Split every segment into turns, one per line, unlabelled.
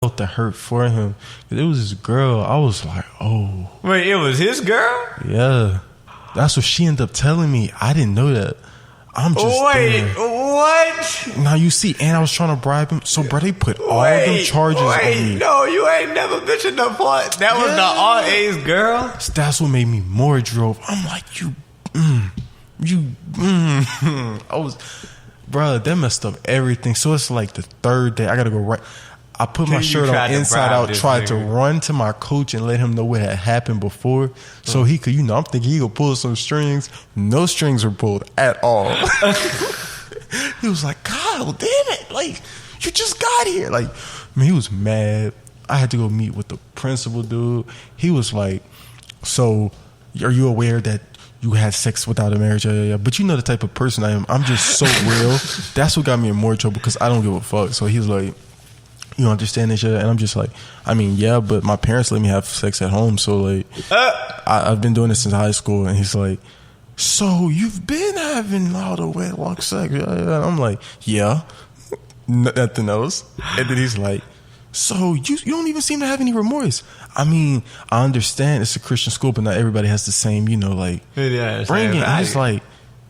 felt the hurt for him. It was his girl. I was like, oh.
Wait, it was his girl?
Yeah. That's what she ended up telling me. I didn't know that. I'm just
Wait,
there.
what?
Now you see, and I was trying to bribe him. So, bro, they put all them charges on me.
No, you ain't never mentioned the part. That was the RA's girl?
That's what made me more drove. I'm like, I was, bro, that messed up everything. So it's like the third day. I got to go right. I put my shirt on inside out, tried to run to my coach and let him know what had happened before. So he could, I'm thinking he could pull some strings. No strings were pulled at all. He was like, God damn it. Like, you just got here. Like, I mean, he was mad. I had to go meet with the principal dude. He was like, so are you aware that you had sex without a marriage? Yeah. But you know the type of person I am. I'm just so real. That's what got me in more trouble because I don't give a fuck. So he was like, you understand this shit? And I'm just like, I mean, yeah, but my parents let me have sex at home. So, like, I've been doing this since high school. And he's like, so you've been having all the wedlock sex? Yeah. And I'm like, yeah. Nothing else. And then he's like, so you don't even seem to have any remorse. I mean, I understand it's a Christian school, but not everybody has the same, bring it. And he's like,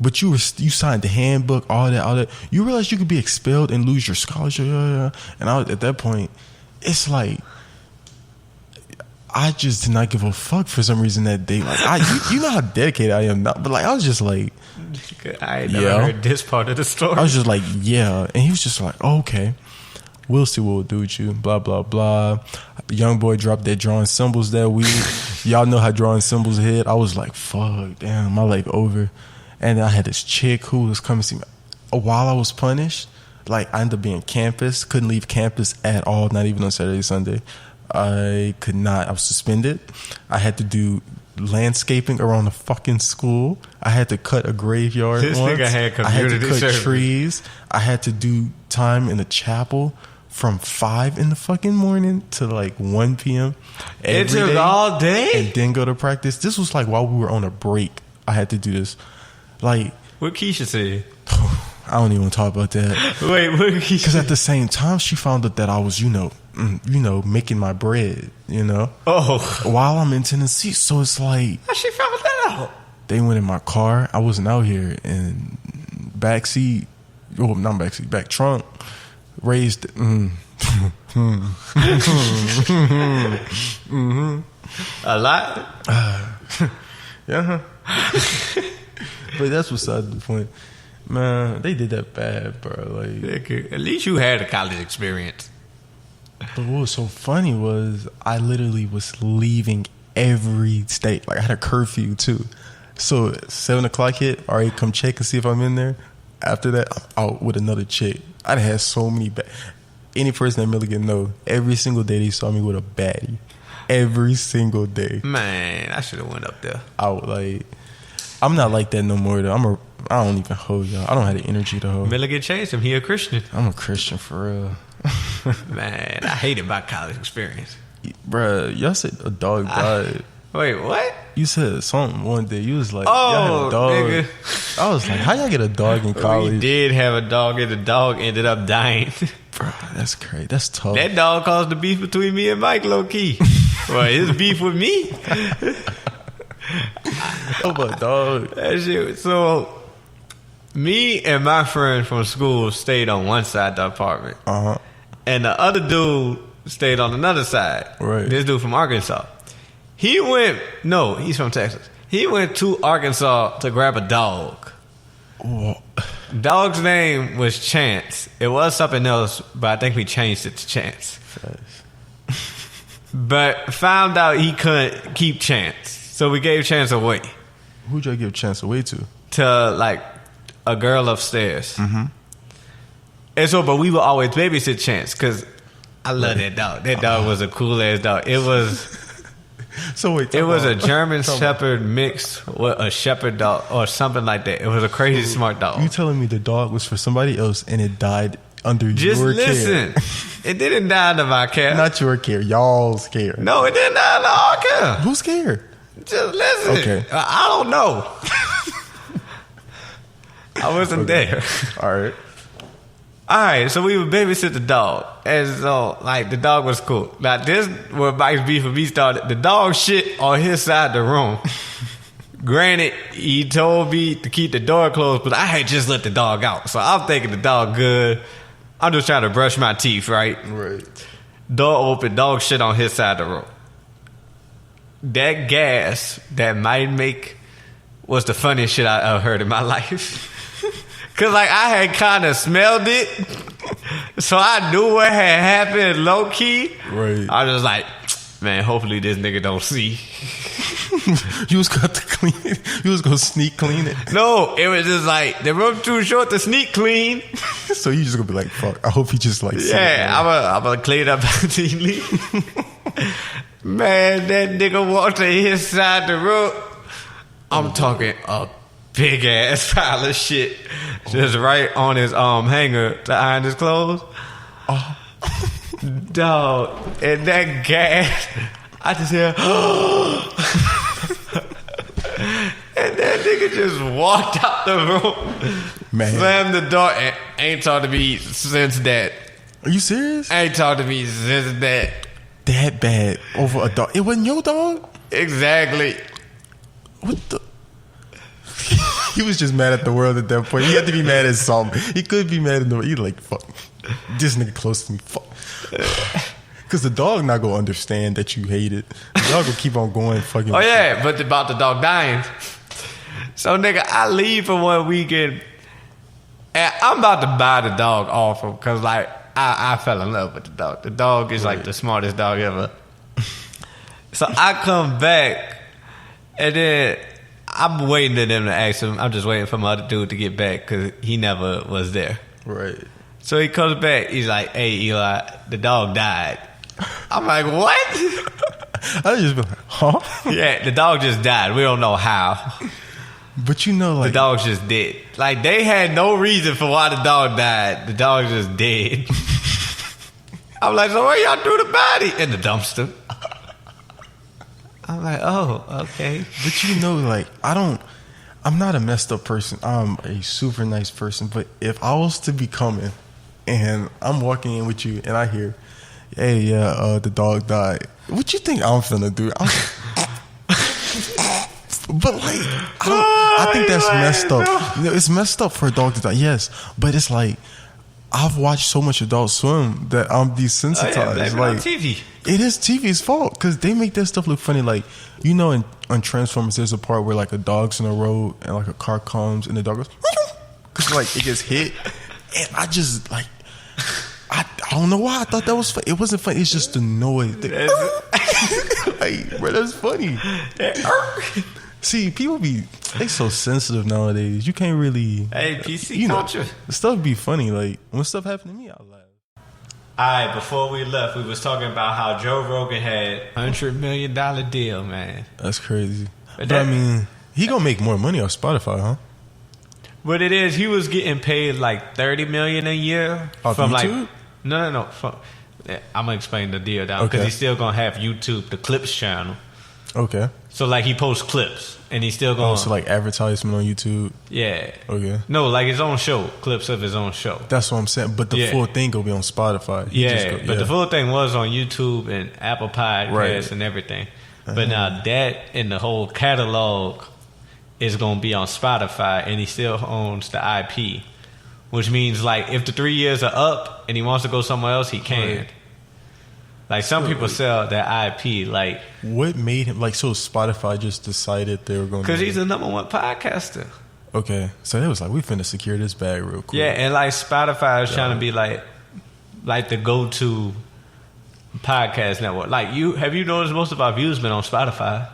but you signed the handbook, all that. You realize you could be expelled and lose your scholarship. Yeah. And at that point, it's like, I just did not give a fuck for some reason that day. Like, you know how dedicated I am, but like, I was just like,
I ain't never heard this part of the story.
I was just like, yeah. And he was just like, oh, okay. We'll see what we'll do with you. Blah, blah, blah. Young boy dropped that drawing symbols that week. Y'all know how drawing symbols hit. I was like, fuck, damn, my leg over. And then I had this chick who was coming to see me. While I was punished, like, I ended up being campus. Couldn't leave campus at all, not even on Saturday, Sunday. I could not. I was suspended. I had to do landscaping around the fucking school. I had to cut a graveyard once.
Nigga had community
I had to cut
service.
trees. I had to do time in the chapel from 5 in the fucking morning to like 1 p.m.
It took all day?
And then go to practice. This was like while we were on a break. I had to do this. Like,
what Keisha said?
I don't even want to talk about that.
Wait, what Keisha?
Because at the same time, she found out that I was, making my bread,
Oh.
while I'm in Tennessee. So it's like,
how she found that out?
They went in my car. I wasn't out here. And back seat, not back seat, back trunk, raised.
A lot?
Yeah. But that's beside the point. Man, they did that bad, bro. Like,
At least you had a college experience.
But what was so funny was I literally was leaving every state. Like, I had a curfew too. So 7 o'clock hit. All right, come check and see if I'm in there. After that, I'm out with another chick. I'd had so many any person at Milligan know, every single day they saw me with a baddie. Every single day.
Man, I should have went up there.
I'm not like that no more though. I don't even hold y'all. I don't have the energy to hold.
Milligan changed him. He a Christian.
I'm a Christian for real.
Man, I hated my college experience.
Bruh, y'all said a dog died.
Wait, what?
You said something one day. You was like,
oh,
y'all had a dog.
Nigga.
I was like, how y'all get a dog in college?
We did have a dog, and the dog ended up dying.
Bruh, that's crazy. That's tough.
That dog caused the beef between me and Mike, low key. Well, his beef with me.
Oh my dog.
That shit. So, me and my friend from school stayed on one side of the apartment. And the other dude stayed on another side.
Right.
This dude from Arkansas. He's from Texas. He went to Arkansas to grab a dog.
Whoa.
Dog's name was Chance. It was something else, but I think we changed it to Chance. But found out he couldn't keep Chance. So we gave Chance away.
Who'd y'all give Chance away to?
To, like, a girl upstairs. Mm-hmm. And so, but we would always babysit Chance because I love that dog. That dog was a cool ass dog. It was.
So wait,
it was a German Shepherd mixed with a Shepherd dog or something like that. It was a crazy smart dog.
You telling me the dog was for somebody else and it died under
Just
your
listen.
care?
It didn't die under my care.
Not your care, y'all's care.
No, it didn't die under our care.
Who's care?
Just listen.
Okay.
I don't know. I wasn't there.
All right.
Alright, so we would babysit the dog. And so, like, the dog was cool. Now, this where Mike's beef with me started. The dog shit on his side of the room. Granted, he told me to keep the door closed, but I had just let the dog out. So I'm thinking the dog good. I'm just trying to brush my teeth, right?
Right.
Door open, dog shit on his side of the room. That gas that might make was the funniest shit I ever heard in my life. Cause like I had kind of smelled it, so I knew what had happened low key.
Right.
I was just like, man, hopefully this nigga don't see.
You was got to clean it. You was gonna sneak clean it.
No, it was just like the room too short to sneak clean.
So you just gonna be like, fuck. I hope he just like.
Yeah, I'm gonna clean up after he leave. Man, that nigga walked to his side of the road. I'm talking a big ass pile of shit, just right on his hanger to iron his clothes.
Oh.
Dog, and that gas, I just hear. And that nigga just walked out the room,
man,
slammed the door, and ain't talked to me since that.
Are you serious?
Ain't talked to me since that.
That bad over a dog? It wasn't your dog?
Exactly.
What the? He was just mad at the world at that point. He had to be mad at something. He could be mad at the world. He like, fuck, this nigga close to me. Fuck. Because the dog not gonna understand that you hate it. The dog will keep on going fucking.
Oh yeah, but about the dog dying. So nigga, I leave for 1 weekend, and I'm about to buy the dog off him because like I fell in love with the dog. The dog is like the smartest dog ever. So I come back, and then I'm waiting for them to ask him. I'm just waiting for my other dude to get back because he never was there.
Right.
So he comes back. He's like, "Hey Eli, the dog died." I'm like, "What?"
I just be like, huh?
Yeah, the dog just died. We don't know how.
But you know, like
the dog's just dead. Like they had no reason for why the dog died. The dog's just dead. I'm like, so where y'all threw the body? In the dumpster. I'm like, oh, okay.
But you know, like I'm not a messed up person. I'm a super nice person. But if I was to be coming and I'm walking in with you and I hear, hey, yeah, the dog died. What you think I'm finna do? But like, I think that's messed up. You know, it's messed up for a dog to die. Yes, but it's like I've watched so much Adult Swim that I'm desensitized. Like
TV.
It is TV's fault because they make that stuff look funny. Like you know, on Transformers, there's a part where like a dog's in a road and like a car comes and the dog goes because like it gets hit, and I just like. I don't know why I thought that was funny. It wasn't funny. It's just the noise. Like, bro, that's funny. See, people they so sensitive nowadays. You can't really.
Hey, PC culture.
Stuff be funny. Like when stuff happened to me, I laugh.
Alright, before we left, we was talking about how Joe Rogan had $100 million deal, man.
That's crazy. But I mean, he gonna make more money off Spotify, huh?
What it is, he was getting paid like $30 million a year
off
from
YouTube?
like no. I'm gonna explain the deal down because he's still gonna have YouTube, the Clips channel.
Okay.
So like he posts clips and he's still gonna.
Oh, so like advertisement on YouTube.
Yeah.
Okay.
No, like his own show, clips of his own show.
That's what I'm saying. But the full thing will be on Spotify.
But the full thing was on YouTube and Apple Podcasts and everything. But now that and the whole catalog is gonna be on Spotify, and he still owns the IP, which means like if the 3 years are up and he wants to go somewhere else, he can. Right. Like some people sell that IP. Like
what made him like? So Spotify just decided they were going
because he's the #1 podcaster.
Okay, so they was like, we finna secure this bag real quick.
Yeah, and like Spotify is trying to be like the go-to podcast network. Like have you noticed most of our views been on Spotify?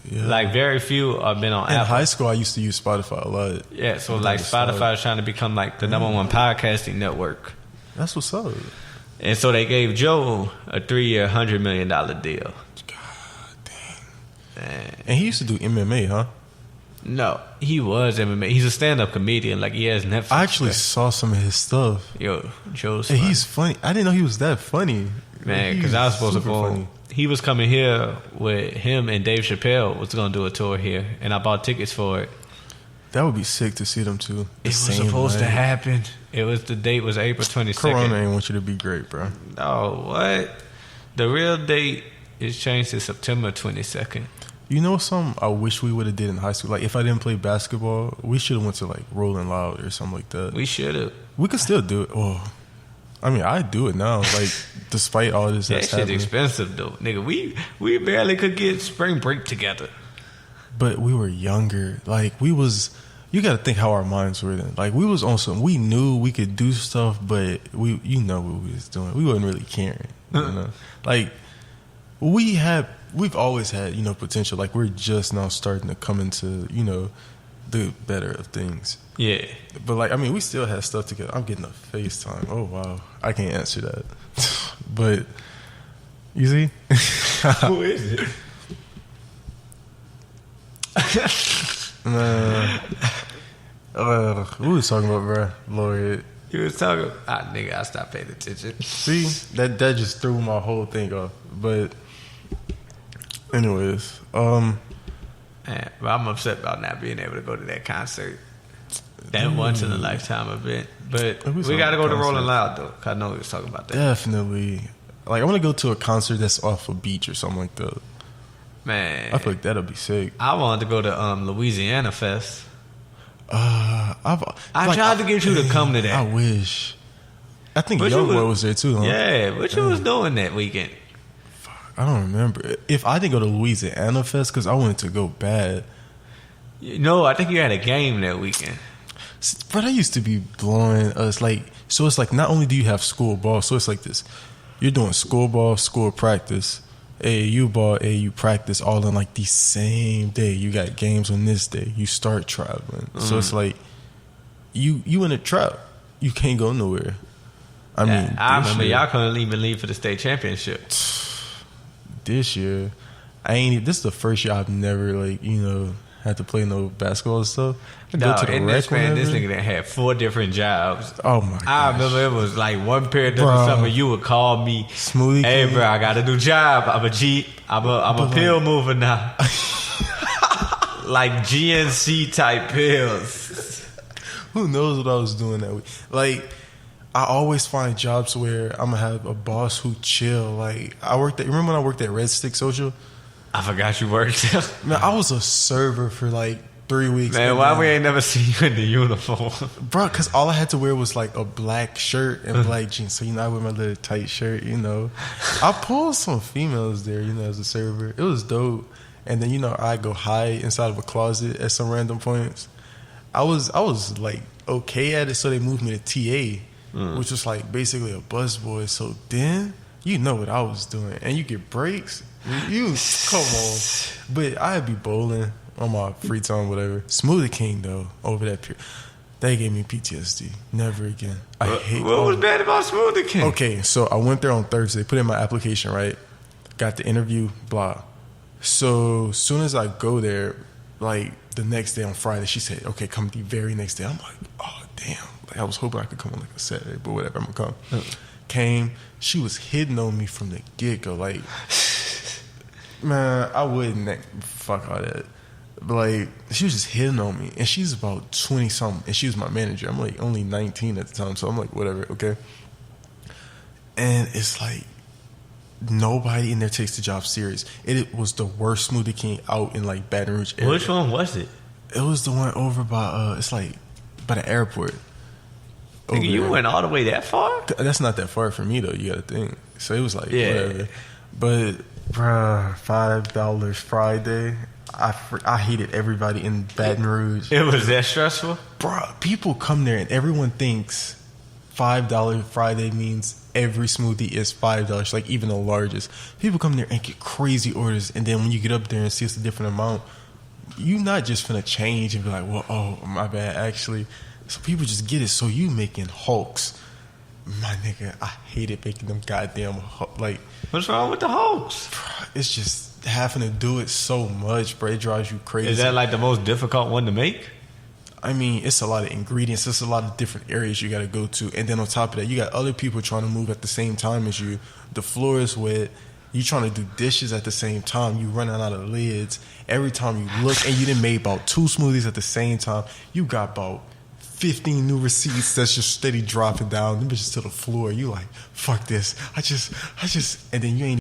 Yeah. Like very few have been on Apple.
In high school, I used to use Spotify a lot.
Yeah, so like Spotify is trying to become like the #1 podcasting network.
That's what's up.
And so they gave Joe a 3-year, $100 million deal.
God dang. And he used to do MMA, huh?
No, he was MMA. He's a stand-up comedian. Like he has Netflix.
I actually saw some of his stuff.
Yo, Joe's
funny. He's funny. I didn't know he was that funny.
Man, because I was supposed to go. Funny. He was coming here with him and Dave Chappelle was going to do a tour here, and I bought tickets for it.
That would be sick to see them too.
It was supposed to happen. The date was April 22nd.
Corona ain't want you to be great, bro.
Oh, what? The real date is changed to September 22nd.
You know something I wish we would have did in high school? Like, if I didn't play basketball, we should have went to, like, Rolling Loud or something like that.
We should have.
We could still do it. Oh, I mean, I do it now, like, despite all this that's happening.
That shit's expensive, though. Nigga, we barely could get spring break together.
But we were younger. Like, we was... You got to think how our minds were then. Like, we was on some... We knew we could do stuff, but you know what we was doing. We wasn't really caring, you know? Like, we've always had, you know, potential. Like, we're just now starting to come into, you know, the better of things.
Yeah.
But, like, I mean, we still have stuff together. I'm getting a FaceTime. Oh, wow. I can't answer that. But, you see?
Who is it?
What was talking about, bro? Lord.
You was talking... nigga, I stopped paying attention.
See? That just threw my whole thing off. But... Anyways,
Man, but I'm upset about not being able to go to that concert. That once in a lifetime event. But we got to go to Rolling Loud though. 'Cause I know we was talking about that.
Definitely. Like, I want to go to a concert that's off a beach or something like that.
Man,
I feel like that'll be sick.
I wanted to go to Louisiana Fest.
I
tried to get you to come to that.
I wish. I think Youngboy was there too, huh?
Yeah, what you was doing that weekend?
I don't remember. If I didn't go to Louisiana Fest, because I wanted to go bad.
No, I think you had a game that weekend.
But I used to be blowing us like... So it's like, not only do you have school ball, so it's like this. You're doing school ball, school practice, AAU ball, AAU practice, all in like the same day. You got games on this day. You start traveling. So it's like, you in a trap. You can't go nowhere. I mean,
I remember y'all couldn't even leave for the state championship.
This year, this is the first year I've never, like, you know, had to play no basketball and stuff.
This nigga that had 4 different jobs.
Oh my god!
I remember it was like one period of the summer you would call me,
Smoothie.
Hey bro, I got a new job. I'm a pill mover now. Like GNC type pills.
Who knows what I was doing that week? Like, I always find jobs where I'm gonna have a boss who chill. Like, remember when I worked at Red Stick Social?
I forgot you worked there.
Man, I was a server for like 3 weeks.
Man, why we ain't never seen you in the uniform?
Bro, because all I had to wear was like a black shirt and black jeans. So, you know, I wear my little tight shirt, you know. I pulled some females there, you know, as a server. It was dope. And then, you know, I go hide inside of a closet at some random points. I was like okay at it, so they moved me to TA, which was like basically a busboy. So then, you know what I was doing. And you get breaks. You come on. But I'd be bowling on my free time, whatever. Smoothie King though, over that period, they gave me PTSD. Never again. I hate.
What was bad about Smoothie King?
Okay, so I went there on Thursday, put in my application, right? Got the interview, blah. So soon as I go there, like the next day on Friday, she said, "Okay, come the very next day." I'm like, "Oh damn!" Like, I was hoping I could come on like a Saturday, but whatever, I'm gonna come. Came. She was hitting on me from the get go, like. Man, I wouldn't fuck all that. But like, she was just hitting on me. And she's about 20-something. And she was my manager. I'm like only 19 at the time. So I'm like, whatever, okay? And it's like, nobody in there takes the job serious. It was the worst Smoothie King out in like Baton Rouge area.
Which one was it?
It was the one over by, it's like, by the airport.
Nigga, you went all the way that far?
That's not that far from me though, you gotta think. So it was like, whatever. But... Bruh, $5 Friday. I hated everybody in Baton Rouge.
It was that stressful?
Bruh, people come there and everyone thinks $5 Friday means every smoothie is $5, like even the largest. People come there and get crazy orders, and then when you get up there and see it's a different amount, you're not just finna change and be like, well, oh, my bad, actually. So people just get it. So you making hulks. My nigga, I hated making them goddamn like.
What's wrong with the Hulks?
It's just having to do it so much, bro. It drives you crazy.
Is that like the most difficult one to make?
I mean, it's a lot of ingredients. It's a lot of different areas you got to go to, and then on top of that, you got other people trying to move at the same time as you. The floor is wet. You trying to do dishes at the same time. You running out of lids. Every time you look, and you done made about 2 smoothies at the same time. You got about 15 new receipts that's just steady dropping down. Them bitches to the floor. You like, fuck this. I just, and then you ain't